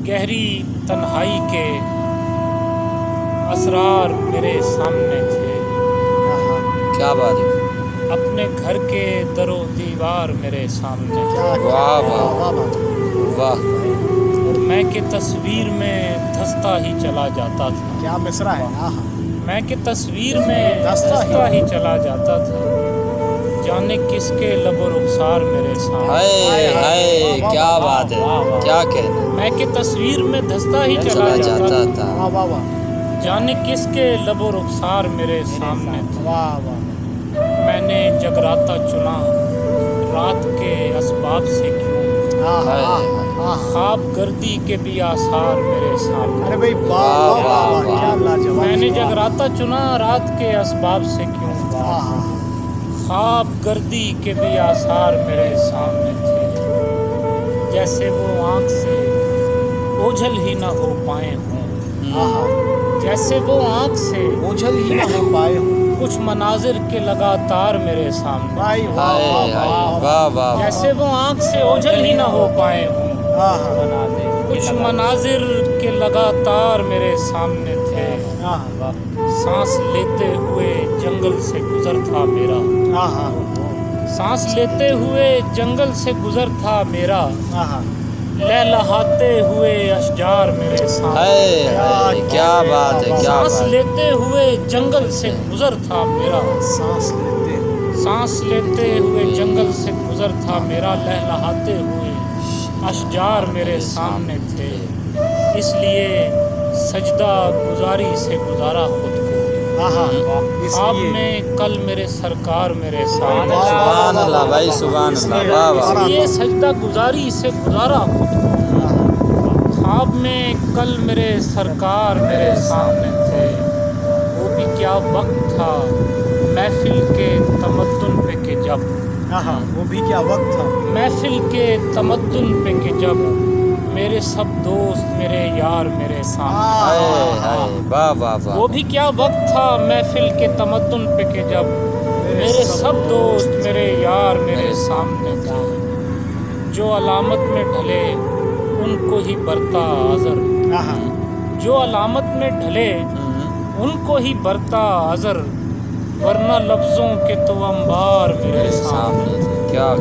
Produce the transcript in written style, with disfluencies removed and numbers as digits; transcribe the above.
گہری تنہائی کے اسرار میرے سامنے تھے. کیا بات ہے. اپنے گھر کے در و دیوار میرے سامنے تھے. واہ واہ واہ. اور میں کہ تصویر میں دھستا ہی چلا جاتا تھا. کیا مصرع ہے. میں کہ تصویر میں دھستا ہی چلا جاتا تھا. جانے کس کے لب و رخسار میرے سامنے. ہائے ہائے کیا بات ہے. کیا کہنا. میں کہ تصویر میں دھستا ہی چلا جاتا تھا. جانے کس کے لب و رخسار میرے سامنے تھا. میں نے جگراتا چنا رات کے اسباب سے کیوں. خواب گردی کے بھی آثار میرے سامنے. میں نے جگراتا چنا رات کے اسباب سے کیوں. خواب گردی کے بھی آثار میرے سامنے تھے. جیسے وہ آنکھ سے اوجھل ہی نہ ہو پائے ہوں. جیسے وہ آنکھ سے اوجھل ہی نہ ہو پائے ہوں. کچھ مناظر کے لگاتار میرے سامنے. جیسے وہ آنکھ سے اوجھل ہی نہ ہو پائے ہوں. کچھ مناظر کے لگاتار میرے سامنے تھے. سانس لیتے ہوئے جنگل سے گزر تھا میرا. سانس لیتے ہوئے جنگل سے گزر تھا میرا. لہلہاتے ہوئے اشجار میرے سامنے. کیا بات ہے. سانس لیتے ہوئے جنگل سے گزر تھا میرا. سانس لیتے ہوئے جنگل سے گزر تھا میرا. لہلہاتے ہوئے اشجار میرے سامنے تھے. اس لیے سجدہ گزاری سے گزارا خود کو. خواب میں کل میرے سرکار میرے سامنے. سبحان اللہ بھائی سبحان اللہ. اس لیے سجدہ گزاری سے گزارا خود کو. خواب میں کل میرے سرکار میرے سامنے تھے. وہ بھی کیا وقت تھا محفل کے تمدن پہ کہ جب. وہ بھی کیا وقت تھا محفل کے تمدن پہ کہ جب میرے سب دوست میرے یار میرے سامنے. وہ بھی کیا وقت تھا محفل کے تمدن پہ کہ جب میرے سب دوست میرے یار میرے سامنے تھے. جو علامت میں ڈھلے ان کو ہی برتا عذر. جو علامت میں ڈھلے ان کو ہی برتا عذر. ورنہ لفظوں کے تو انبار میرے سامنے. کیا